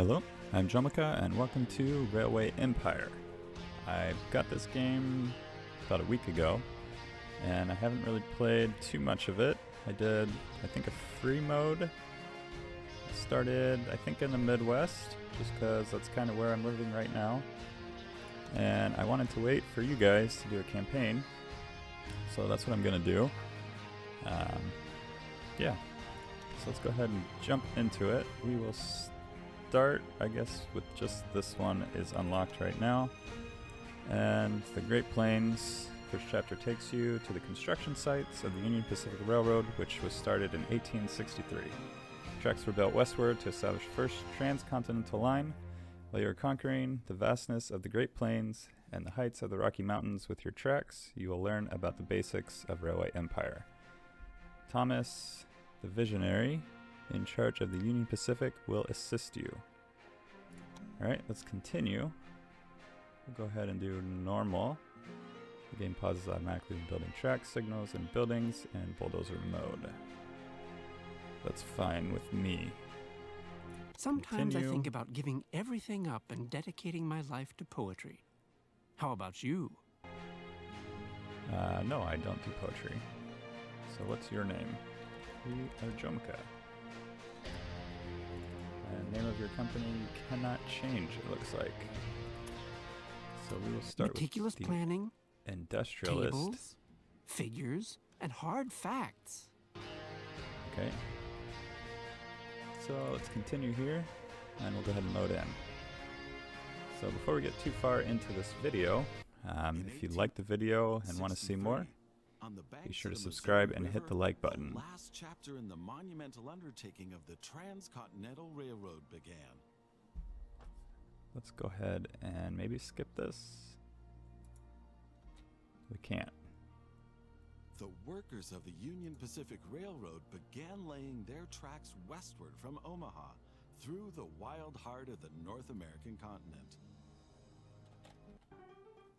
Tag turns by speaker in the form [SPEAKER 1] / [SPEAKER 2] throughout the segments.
[SPEAKER 1] Hello, I'm Jomika, and welcome to Railway Empire. I got this game about a week ago, and I haven't really played too much of it. I did, I think, a free mode. I started, I think, in the Midwest, just because that's kind of where I'm living right now. And I wanted to wait for you guys to do a campaign, so that's what I'm going to do. Yeah, so let's go ahead and jump into it. We will start, I guess, with just this one is unlocked right now. And the Great Plains, first chapter takes you to the construction sites of the Union Pacific Railroad, which was started in 1863. Tracks were built westward to establish first transcontinental line. While you're conquering the vastness of the Great Plains and the heights of the Rocky Mountains with your tracks, you will learn about the basics of Railway Empire. Thomas, the visionary, in charge of the Union Pacific, will assist you. Alright, let's continue. We'll go ahead and do normal. The game pauses automatically when building tracks, signals, and buildings in bulldozer mode. That's fine with me.
[SPEAKER 2] Sometimes
[SPEAKER 1] Continue.
[SPEAKER 2] I think about giving everything up and dedicating my life to poetry. How about you?
[SPEAKER 1] No, I don't do poetry. So what's your name? We are Jomika. And name of your company cannot change, it looks like. So we will start
[SPEAKER 2] Meticulous
[SPEAKER 1] with the
[SPEAKER 2] planning,
[SPEAKER 1] industrialist.
[SPEAKER 2] tables, figures, and hard facts.
[SPEAKER 1] Okay. So let's continue here, and we'll go ahead and load in. So before we get too far into this video, if you like the video and want to see more, be sure to subscribe and hit the like button.
[SPEAKER 3] The last chapter in the monumental undertaking of the Transcontinental Railroad began.
[SPEAKER 1] Let's go ahead and maybe skip this. We can't.
[SPEAKER 3] The workers of the Union Pacific Railroad began laying their tracks westward from Omaha through the wild heart of the North American continent.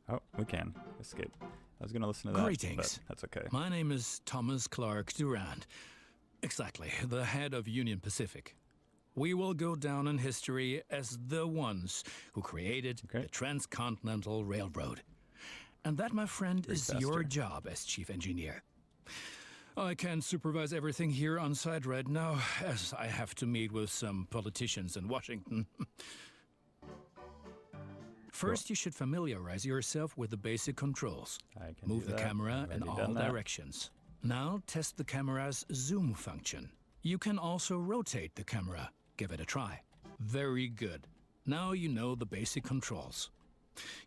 [SPEAKER 1] Oh, we can escape. I was going to listen to that,
[SPEAKER 4] Greetings.
[SPEAKER 1] but that's okay.
[SPEAKER 4] My name is Thomas Clark Durand. Exactly, the head of Union Pacific. We will go down in history as the ones who created the Transcontinental Railroad. And that, my friend, is your job as chief engineer. I can't supervise everything here on site right now, as I have to meet with some politicians in Washington. First, you should familiarize yourself with the basic controls. Move the camera in all directions. Now, test the camera's zoom function. You can also rotate the camera. Give it a try. Very good. Now you know the basic controls.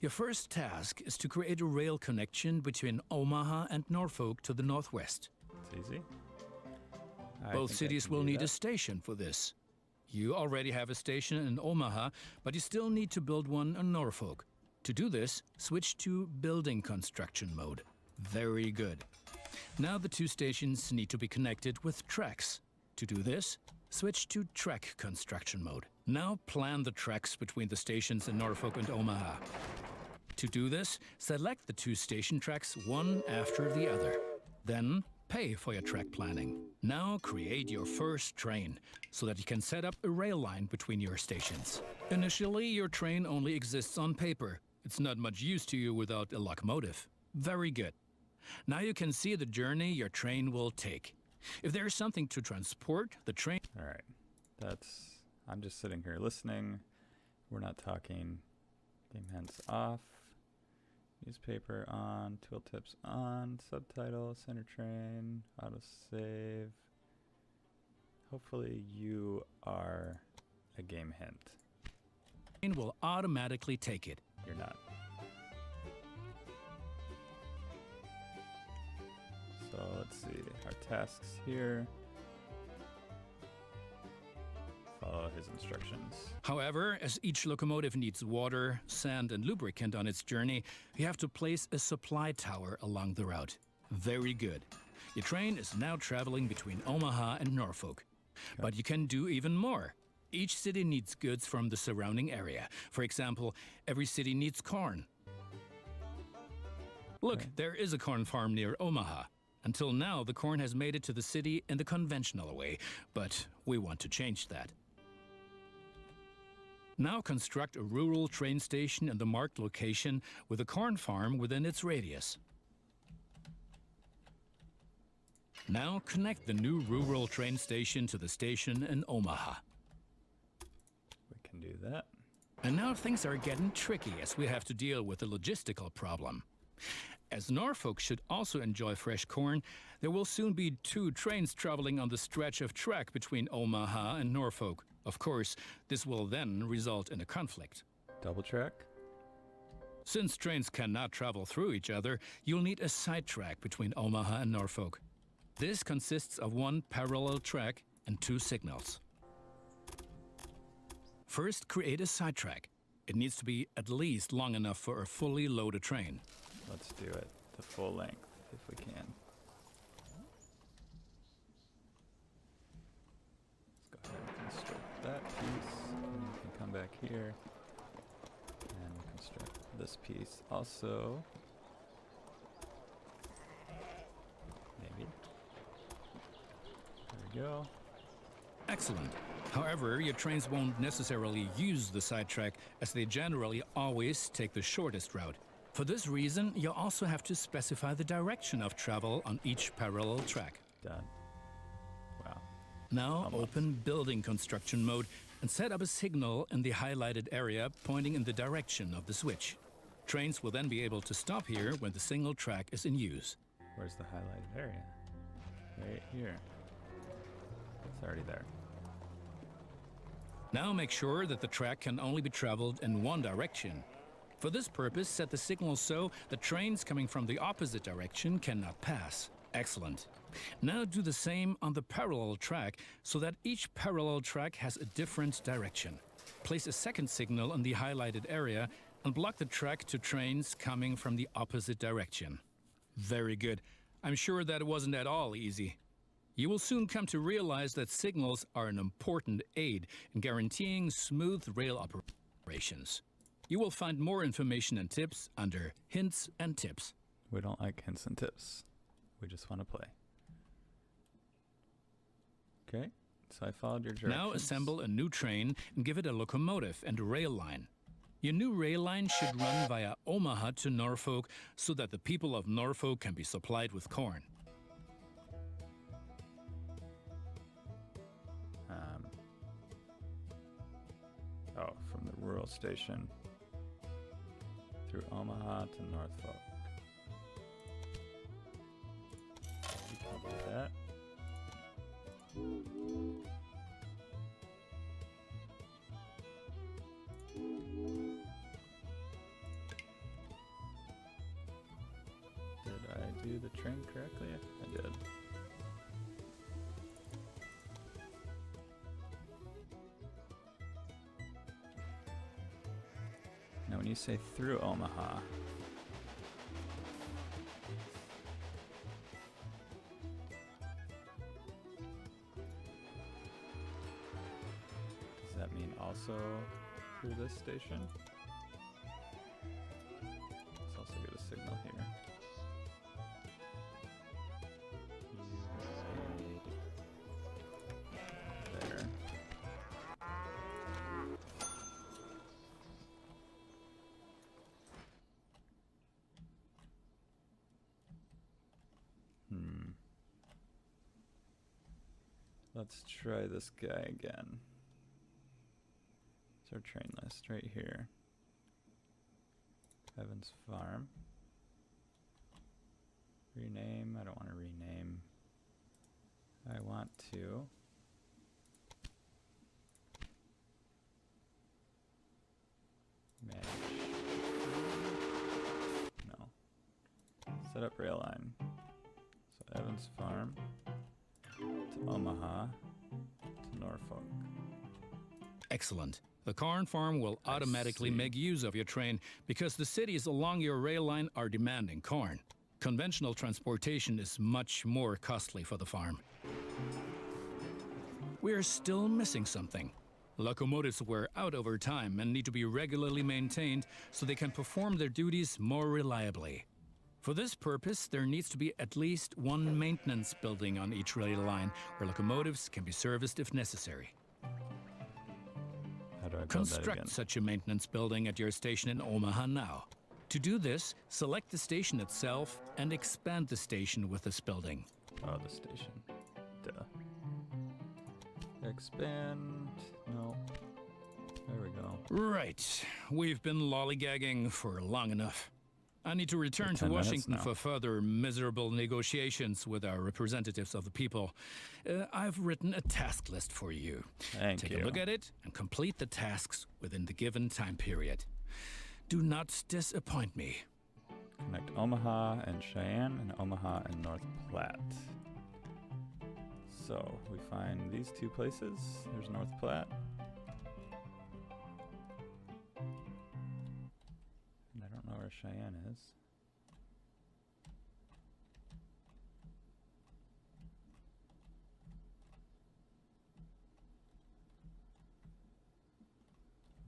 [SPEAKER 4] Your first task is to create a rail connection between Omaha and Norfolk to the northwest.
[SPEAKER 1] It's easy.
[SPEAKER 4] Both cities will need a station for this. You already have a station in Omaha, but you still need to build one in Norfolk. To do this, switch to building construction mode. Very good. Now the two stations need to be connected with tracks. To do this, switch to track construction mode. Now plan the tracks between the stations in Norfolk and Omaha. To do this, select the two station tracks one after the other. Then pay for your track planning. Now create your first train so that you can set up a rail line between your stations. Initially, your train only exists on paper. It's not much use to you without a locomotive. Very good. Now you can see the journey your train will take. If there is something to transport, the train...
[SPEAKER 1] All right. I'm just sitting here listening. We're not talking. Game hands off. Newspaper on. Tooltips on. Subtitle. Center train. Autosave. Hopefully you are a game hint.
[SPEAKER 4] Train will automatically take it.
[SPEAKER 1] You're not. So let's see. Our tasks here. Follow his instructions.
[SPEAKER 4] However, as each locomotive needs water, sand, and lubricant on its journey, you have to place a supply tower along the route. Very good. Your train is now traveling between Omaha and Norfolk. But you can do even more. Each city needs goods from the surrounding area. For example, every city needs corn. Look, there is a corn farm near Omaha. Until now, the corn has made it to the city in the conventional way, but we want to change that. Now construct a rural train station in the marked location with a corn farm within its radius. Now connect the new rural train station to the station in Omaha.
[SPEAKER 1] We can do that.
[SPEAKER 4] And now things are getting tricky as we have to deal with a logistical problem. As Norfolk should also enjoy fresh corn, there will soon be 2 trains traveling on the stretch of track between Omaha and Norfolk. Of course, this will then result in a conflict.
[SPEAKER 1] Double track.
[SPEAKER 4] Since trains cannot travel through each other, you'll need a side track between Omaha and Norfolk. This consists of 1 parallel track and 2 signals. First, create a side track. It needs to be at least long enough for a fully loaded train.
[SPEAKER 1] Let's do it to full length if we can. Let's go ahead and construct that piece. And we can come back here and construct this piece also. Maybe. There we go.
[SPEAKER 4] Excellent. However, your trains won't necessarily use the sidetrack, as they generally always take the shortest route. For this reason, you'll also have to specify the direction of travel on each parallel track.
[SPEAKER 1] Done. Wow.
[SPEAKER 4] Now open building construction mode and set up a signal in the highlighted area pointing in the direction of the switch. Trains will then be able to stop here when the single track is in use.
[SPEAKER 1] Where's the highlighted area? Right here. It's already there.
[SPEAKER 4] Now make sure that the track can only be traveled in one direction. For this purpose, set the signal so that trains coming from the opposite direction cannot pass. Excellent. Now do the same on the parallel track so that each parallel track has a different direction. Place a second signal in the highlighted area and block the track to trains coming from the opposite direction. Very good. I'm sure that it wasn't at all easy. You will soon come to realize that signals are an important aid in guaranteeing smooth rail operations. You will find more information and tips under Hints and Tips.
[SPEAKER 1] We don't like hints and tips. We just want to play. Okay, so I followed your directions.
[SPEAKER 4] Now assemble a new train and give it a locomotive and a rail line. Your new rail line should run via Omaha to Norfolk so that the people of Norfolk can be supplied with corn.
[SPEAKER 1] From the rural station through Omaha to Norfolk. We can do that. Did I do the train correctly? I did. Now when you say through Omaha, does that mean also through this station? Let's also get a signal here. There. Let's try this guy again. It's our train list right here. Evans Farm. Rename. I don't want to rename. I want to manage. No. Set up rail line. So Evans Farm to Omaha to Norfolk.
[SPEAKER 4] Excellent. The corn farm will automatically make use of your train because the cities along your rail line are demanding corn. Conventional transportation is much more costly for the farm. We're still missing something. Locomotives wear out over time and need to be regularly maintained so they can perform their duties more reliably. For this purpose, there needs to be at least one maintenance building on each rail line where locomotives can be serviced if necessary.
[SPEAKER 1] How do do I build that
[SPEAKER 4] Construct
[SPEAKER 1] again?
[SPEAKER 4] such a maintenance building at your station in Omaha now. To do this, select the station itself and expand the station with this building.
[SPEAKER 1] Oh, the station. Duh. Expand. No. There we go.
[SPEAKER 4] Right. We've been lollygagging for long enough. I need to return to
[SPEAKER 1] 10 minutes
[SPEAKER 4] Washington
[SPEAKER 1] now.
[SPEAKER 4] for further miserable negotiations with our representatives of the people. I've written a task list for you.
[SPEAKER 1] Thank
[SPEAKER 4] Take
[SPEAKER 1] you.
[SPEAKER 4] a look at it and complete the tasks within the given time period. Do not disappoint me.
[SPEAKER 1] Connect Omaha and Cheyenne and Omaha and North Platte. So we find these two places. There's North Platte. And I don't know where Cheyenne is.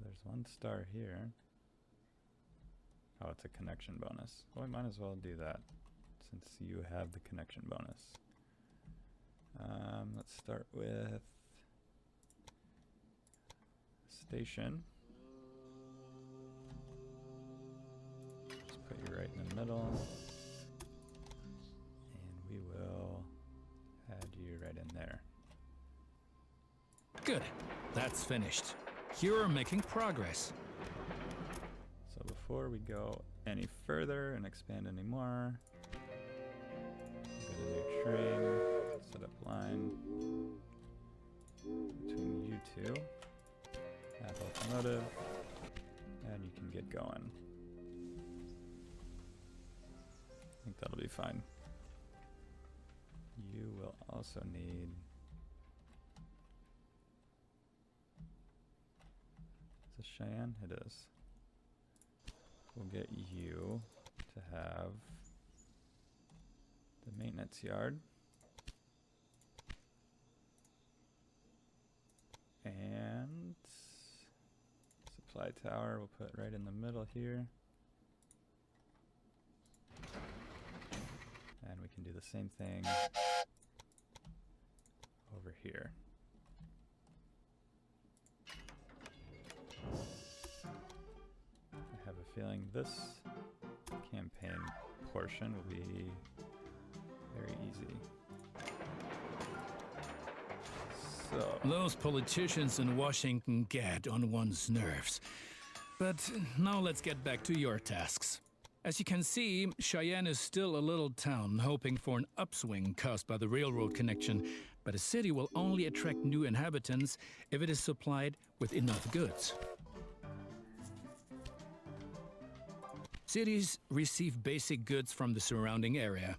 [SPEAKER 1] There's one star here. Oh, it's a connection bonus. Well, we might as well do that since you have the connection bonus. Let's start with station. Just put you right in the middle. And we will add you right in there.
[SPEAKER 4] Good. That's finished. You're making progress.
[SPEAKER 1] So before we go any further and expand any more, get a new train, set up line between you two, add locomotive, and you can get going. I think that'll be fine. You will also need... Is this Cheyenne? It is. We'll get you to have the maintenance yard. And supply tower we'll put right in the middle here. And we can do the same thing over here. I have a feeling this campaign portion will be very easy. So,
[SPEAKER 4] Those politicians in Washington get on one's nerves. But now let's get back to your tasks. As you can see, Cheyenne is still a little town hoping for an upswing caused by the railroad connection, but a city will only attract new inhabitants if it is supplied with enough goods. Cities receive basic goods from the surrounding area.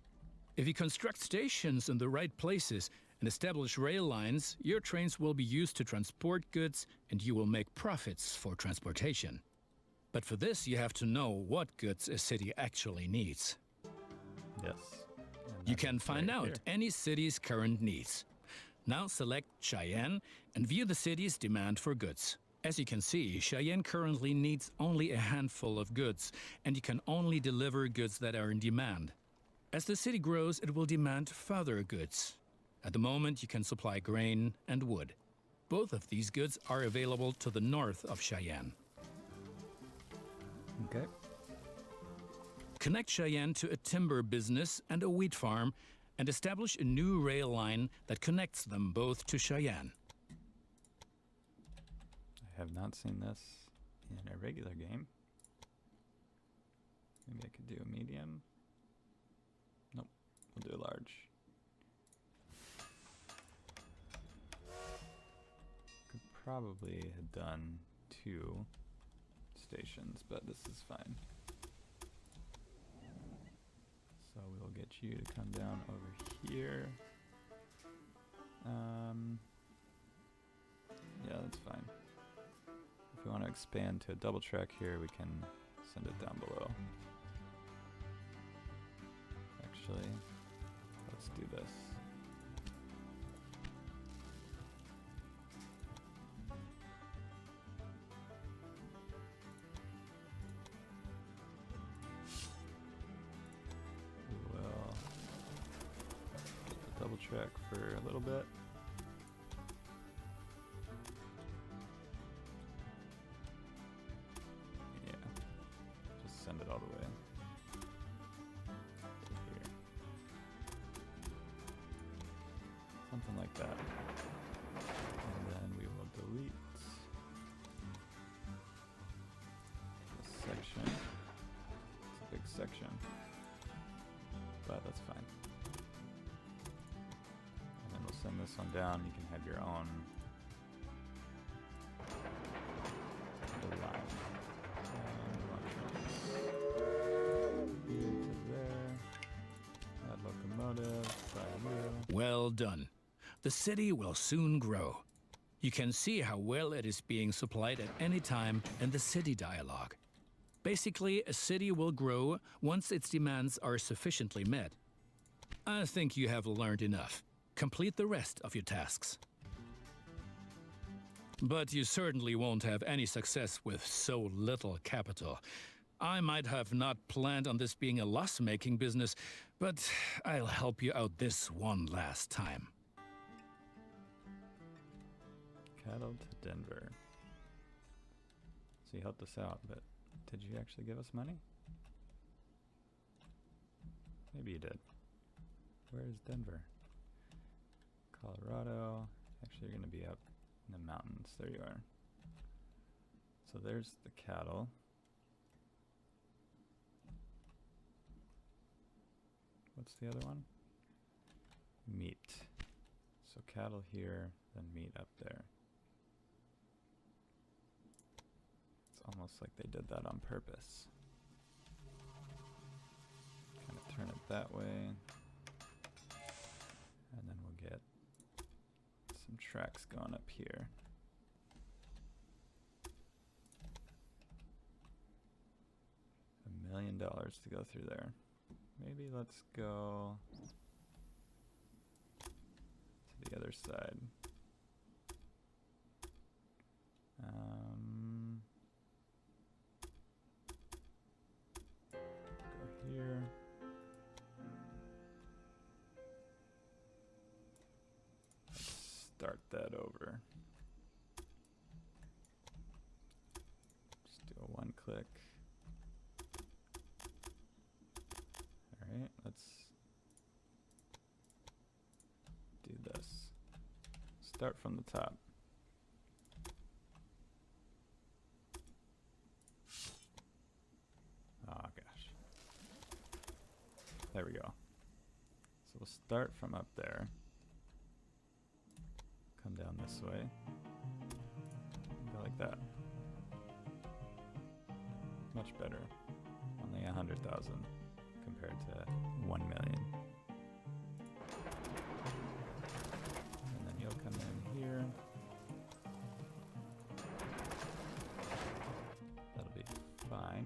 [SPEAKER 4] If you construct stations in the right places and establish rail lines, your trains will be used to transport goods and you will make profits for transportation. But for this, you have to know what goods a city actually needs.
[SPEAKER 1] yes. And
[SPEAKER 4] You
[SPEAKER 1] that's
[SPEAKER 4] can find
[SPEAKER 1] right
[SPEAKER 4] out
[SPEAKER 1] here.
[SPEAKER 4] any city's current needs. Now select Cheyenne and view the city's demand for goods. As you can see, Cheyenne currently needs only a handful of goods, and you can only deliver goods that are in demand. As the city grows, it will demand further goods. At the moment, you can supply grain and wood. Both of these goods are available to the north of Cheyenne.
[SPEAKER 1] Okay.
[SPEAKER 4] Connect Cheyenne to a timber business and a wheat farm and establish a new rail line that connects them both to Cheyenne.
[SPEAKER 1] I have not seen this in a regular game. Maybe I could do a medium. Nope, we'll do a large. Could probably have done 2 stations, but this is fine. So we will get you to come down over here. Yeah, that's fine. If we want to expand to a double track here, we can send it down below. Actually, let's do this. We will get the double track for a little bit. all the way to here. Something like that. And then we will delete this section. It's a big section, but that's fine. And then we'll send this one down. You can have your own line. Into there. Add locomotive. By you.
[SPEAKER 4] Well done. The city will soon grow. You can see how well it is being supplied at any time in the city dialogue. Basically, a city will grow once its demands are sufficiently met. I think you have learned enough. Complete the rest of your tasks. But you certainly won't have any success with so little capital. I might have not planned on this being a loss-making business, but I'll help you out this one last time.
[SPEAKER 1] Cattle to Denver. So you helped us out, but did you actually give us money? Maybe you did. Where is Denver? Colorado. Actually, you're going to be up in the mountains. There you are. So there's the cattle. What's the other one? Meat. So cattle here, then meat up there. It's almost like they did that on purpose. Kind of turn it that way. And then we'll get some tracks going up here. $1 million to go through there. Maybe let's go to the other side. Go here. Let's start that over. Just do a one click. Alright, let's do this. Start from the top. Oh gosh. There we go. So we'll start from up there. Come down this way. Go like that. Much better. Only 100,000 compared to 1 million. And then you'll come in here. That'll be fine.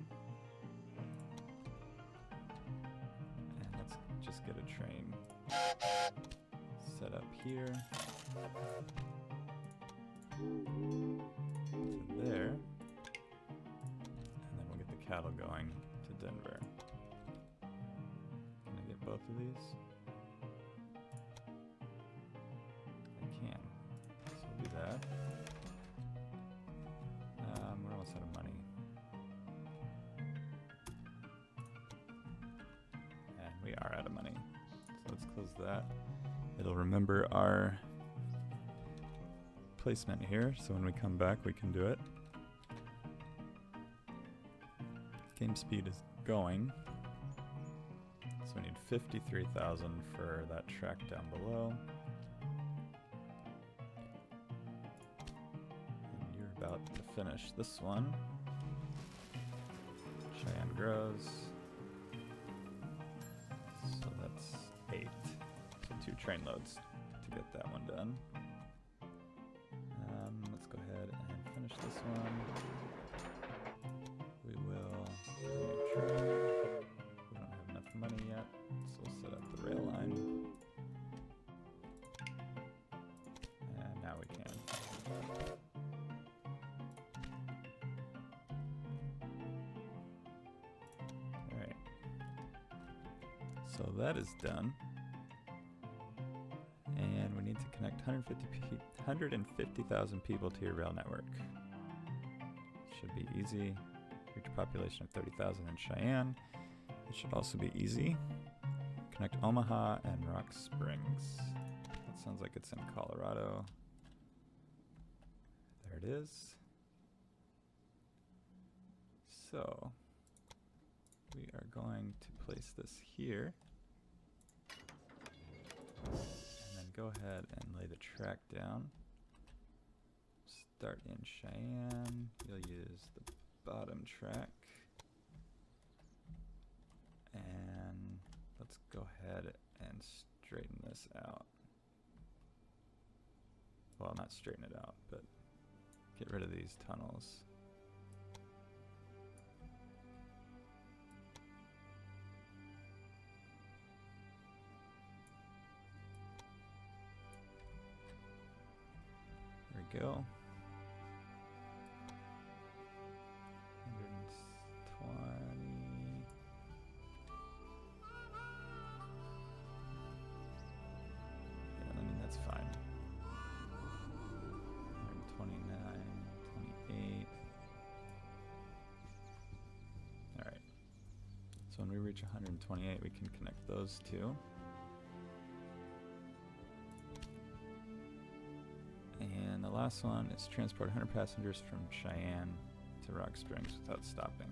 [SPEAKER 1] And let's just get a train set up here to there. And then we'll get the cattle going to Denver. Can I get both of these? I can. So we'll do that. We're almost out of money. And we are out of money. So let's close that. It'll remember our placement here, so when we come back we can do it. Game speed is going. So we need 53,000 for that track down below. And you're about to finish this one. Cheyenne grows. So that's 8. So 2 train loads to get that one done. Let's go ahead and finish this one. We will train. We don't have enough money yet, so we'll set up the rail line. And now we can. Alright. So that is done. And we need to connect 150,000 people to your rail network. Should be easy. Reach population of 30,000 in Cheyenne. It should also be easy. Connect Omaha and Rock Springs. That sounds like it's in Colorado. There it is. So we are going to place this here. And then go ahead and lay the track down. Start in Cheyenne. You'll use the bottom track. And let's go ahead and straighten this out. Well, not straighten it out, but get rid of these tunnels. There we go. 120. Yeah, I mean, that's fine. 129, 28. All right. So when we reach 128, we can connect those two. And the last one is transport 100 passengers from Cheyenne to Rock Springs without stopping.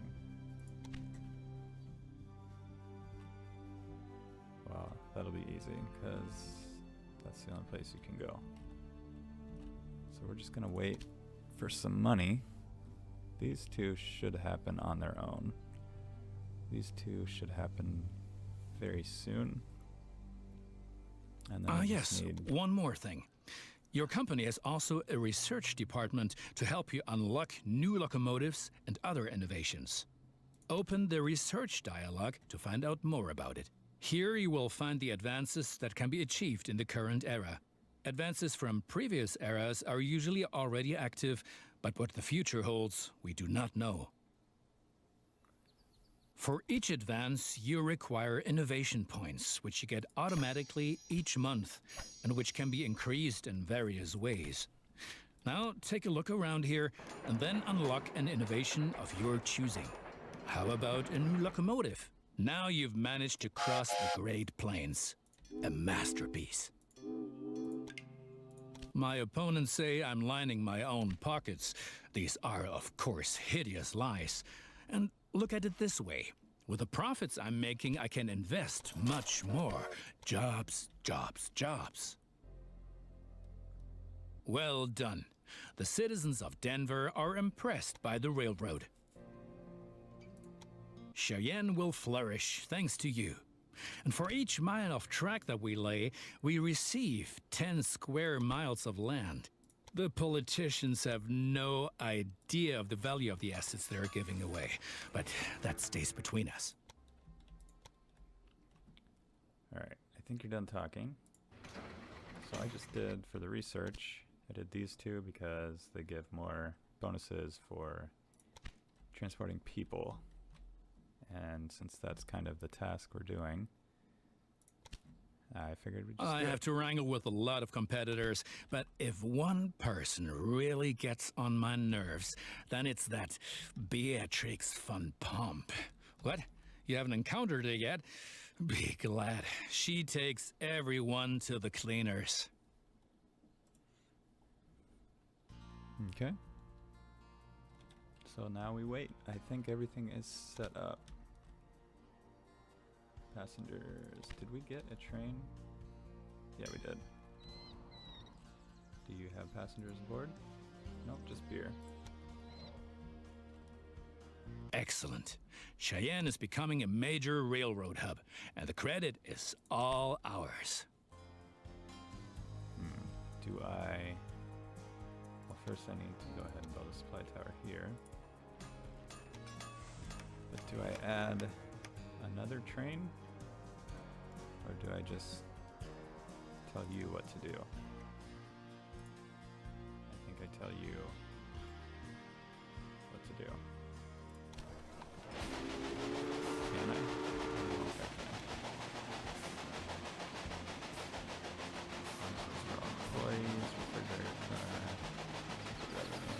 [SPEAKER 1] Well, that'll be easy because that's the only place you can go. So we're just gonna wait for some money. These two should happen on their own. These two should happen very soon. And then
[SPEAKER 4] yes, one more thing. Your company has also a research department to help you unlock new locomotives and other innovations. Open the research dialog to find out more about it. Here you will find the advances that can be achieved in the current era. Advances from previous eras are usually already active, but what the future holds, we do not know. For each advance, you require innovation points, which you get automatically each month, and which can be increased in various ways. Now, take a look around here, and then unlock an innovation of your choosing. How about a new locomotive? Now you've managed to cross the Great Plains. A masterpiece. My opponents say I'm lining my own pockets. These are, of course, hideous lies. And look at it this way. With the profits I'm making, I can invest much more. Jobs, jobs, jobs. Well done. The citizens of Denver are impressed by the railroad. Cheyenne will flourish thanks to you. And for each mile of track that we lay, we receive 10 square miles of land. The politicians have no idea of the value of the assets they're giving away, but that stays between us.
[SPEAKER 1] All right, I think you're done talking. So I just did, for the research, I did these two because they give more bonuses for transporting people. And since that's kind of the task we're doing, I figured we'd just
[SPEAKER 4] I have to wrangle with a lot of competitors, but if one person really gets on my nerves, then it's that Beatrix von Pomp. What? You haven't encountered her yet? Be glad. She takes everyone to the cleaners.
[SPEAKER 1] Okay. So now we wait. I think everything is set up. Passengers. Did we get a train? Yeah, we did. Do you have passengers aboard? Nope, just beer.
[SPEAKER 4] Excellent. Cheyenne is becoming a major railroad hub, and the credit is all ours.
[SPEAKER 1] Do I... Well, first I need to go ahead and build a supply tower here. But do I add another train? Or do I just tell you what to do? I think I tell you what to do. Can I? I don't know if I can. This is for all employees, refrigerator trash, revenue.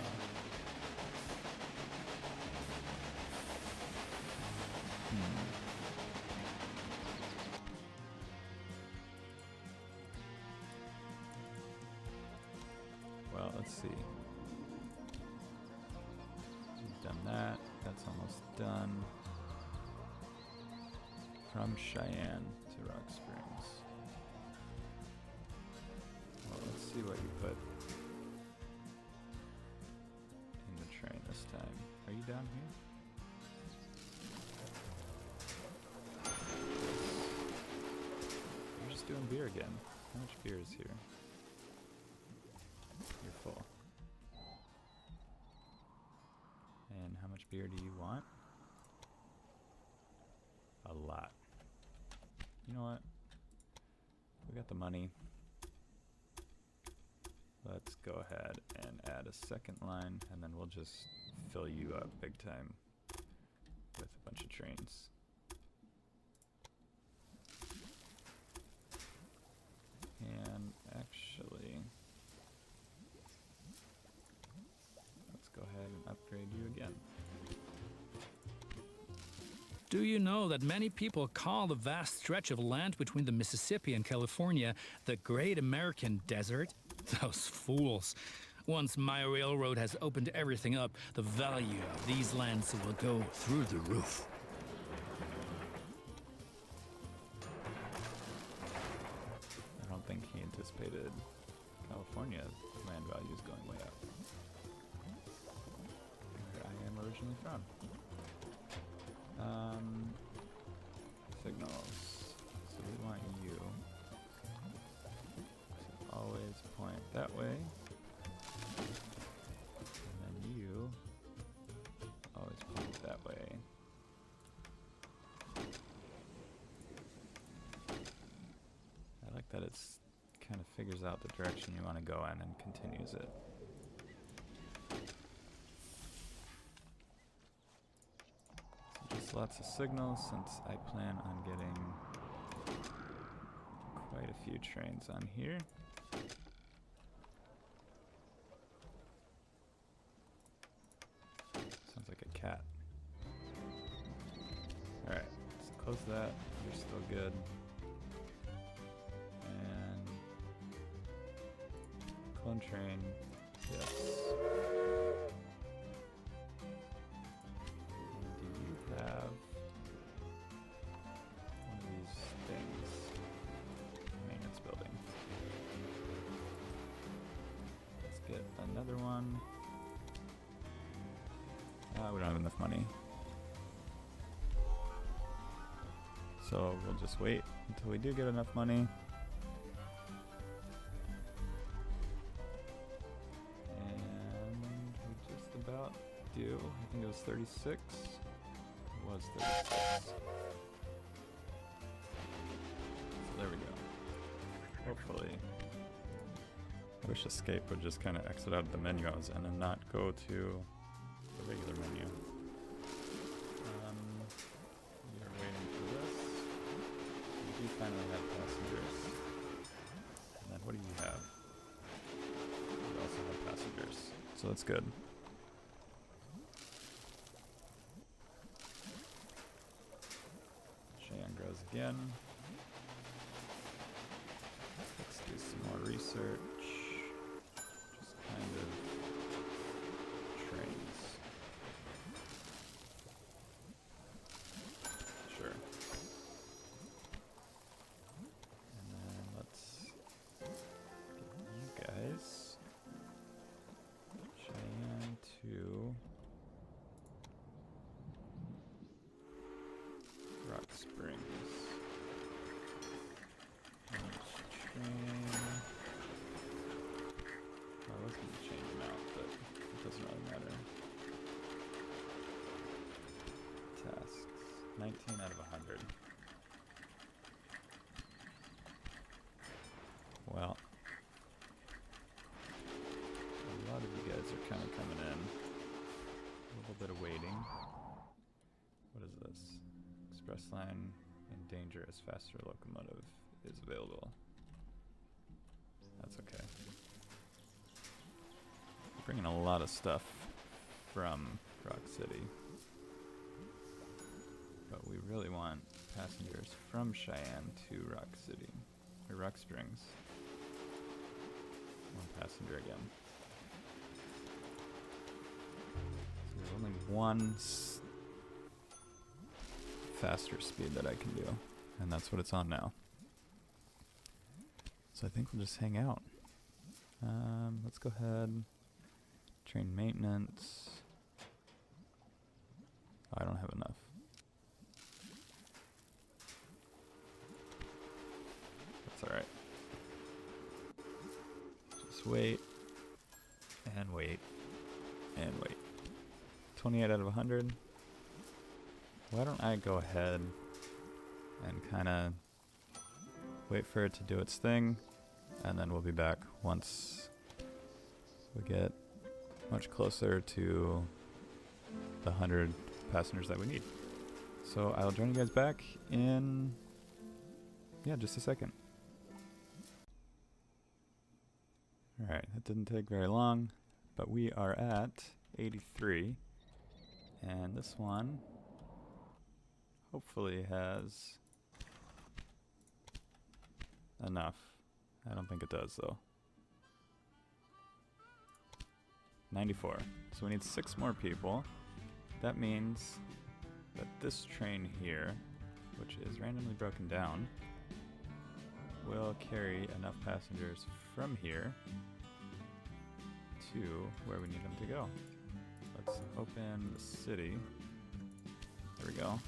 [SPEAKER 1] let's see. We've done that. That's almost done. From Cheyenne to Rock Springs. Well, let's see what you put in the train this time. Are you down here? You're just doing beer again. How much beer is here? You're full. And how much beer do you want? A lot. You know what? We got the money. Let's go ahead and add a second line, and then we'll just fill you up big time with a bunch of trains. And actually, let's go ahead and upgrade you again.
[SPEAKER 4] Do you know that many people call the vast stretch of land between the Mississippi and California the Great American Desert? Those fools. Once my railroad has opened everything up, the value of these lands will go through the roof.
[SPEAKER 1] I don't think he anticipated California land values going way up. Where I am originally from. Signals. So we want you to always point that way. And then you always point that way. I like that it's kind of figures out the direction you want to go in and continues it. Lots of signals since I plan on getting quite a few trains on here. Sounds like a cat. Alright, let's close that. You're still good. And clone train, yes. Have one of these things. Maintenance building. Let's get another one. We don't have enough money. So we'll just wait until we do get enough money. And we just about do. I think it was 36. Was 36. So there we go. Hopefully. I wish Escape would just kind of exit out of the menu I was in and not go to the regular menu. We are waiting for this. We do finally have passengers. And then what do you have? We also have passengers. So that's good. Again. Let's do some more research. Just kind of trains. Sure. And then let's get you guys. Cheyenne to Rock Springs. I was going to change them out, but it doesn't really matter. Tasks. 19 out of 100. Well, a lot of you guys are kind of coming in. A little bit of waiting. What is this? Express line in dangerous faster locomotive is available. That's okay. We're bringing a lot of stuff from Rock City. But we really want passengers from Cheyenne to Rock City, or Rock Springs. One passenger again. only one faster speed that I can do, and that's what it's on now. So I think we'll just hang out. Let's go ahead. Train maintenance. Oh, I don't have enough. That's alright. Just wait. And wait. And wait. 28 out of 100. Why don't I go ahead and kind of wait for it to do its thing, and then we'll be back once we get much closer to the 100 passengers that we need. So I'll join you guys back in, just a second. Alright, that didn't take very long, but we are at 83, and this one hopefully has enough. I don't think it does though. 94. So we need 6 more people. That means that this train here, which is randomly broken down, will carry enough passengers from here to where we need them to go. Let's open the city. There we go.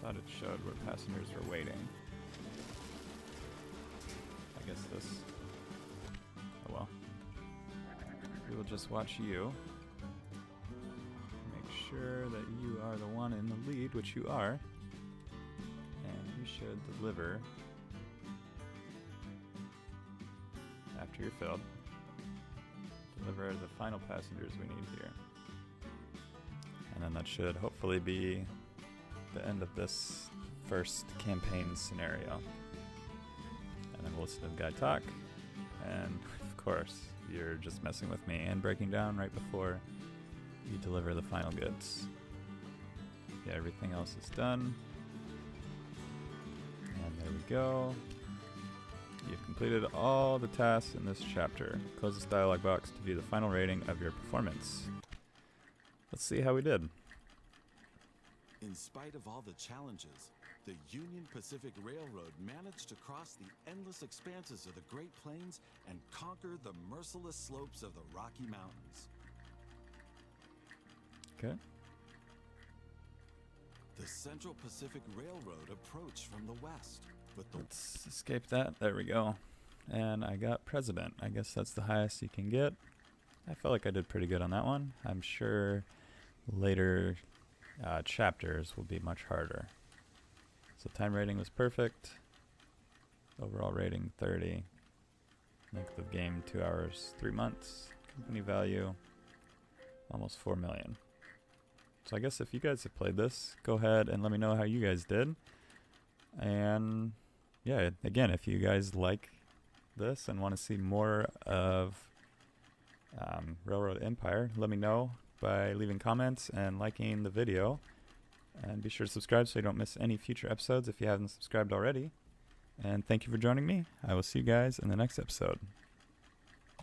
[SPEAKER 1] I thought it showed where passengers were waiting. I guess this. Oh well. We will just watch you. Make sure that you are the one in the lead, which you are. And you should deliver after you're filled. Deliver the final passengers we need here. And then that should hopefully be the end of this first campaign scenario. And then we'll listen to the guy talk. And of course, you're just messing with me and breaking down right before you deliver the final goods. Yeah, everything else is done. And there we go. You've completed all the tasks in this chapter. Close this dialog box to view the final rating of your performance. Let's see how we did.
[SPEAKER 3] In spite of all the challenges, the Union Pacific Railroad managed to cross the endless expanses of the Great Plains and conquer the merciless slopes of the Rocky Mountains.
[SPEAKER 1] Okay.
[SPEAKER 3] The Central Pacific Railroad approached from the west, but the
[SPEAKER 1] Let's escape that. There we go. And I got president. I guess that's the highest you can get. I felt like I did pretty good on that one. I'm sure later chapters will be much harder. So time rating was perfect. Overall rating 30. Length of game 2 hours 3 months. Company value almost 4 million. So I guess if you guys have played this, go ahead and let me know how you guys did. And yeah, again, if you guys like this and want to see more of Railroad Empire, let me know by leaving comments and liking the video. And be sure to subscribe so you don't miss any future episodes if you haven't subscribed already. And thank you for joining me. I will see you guys in the next episode.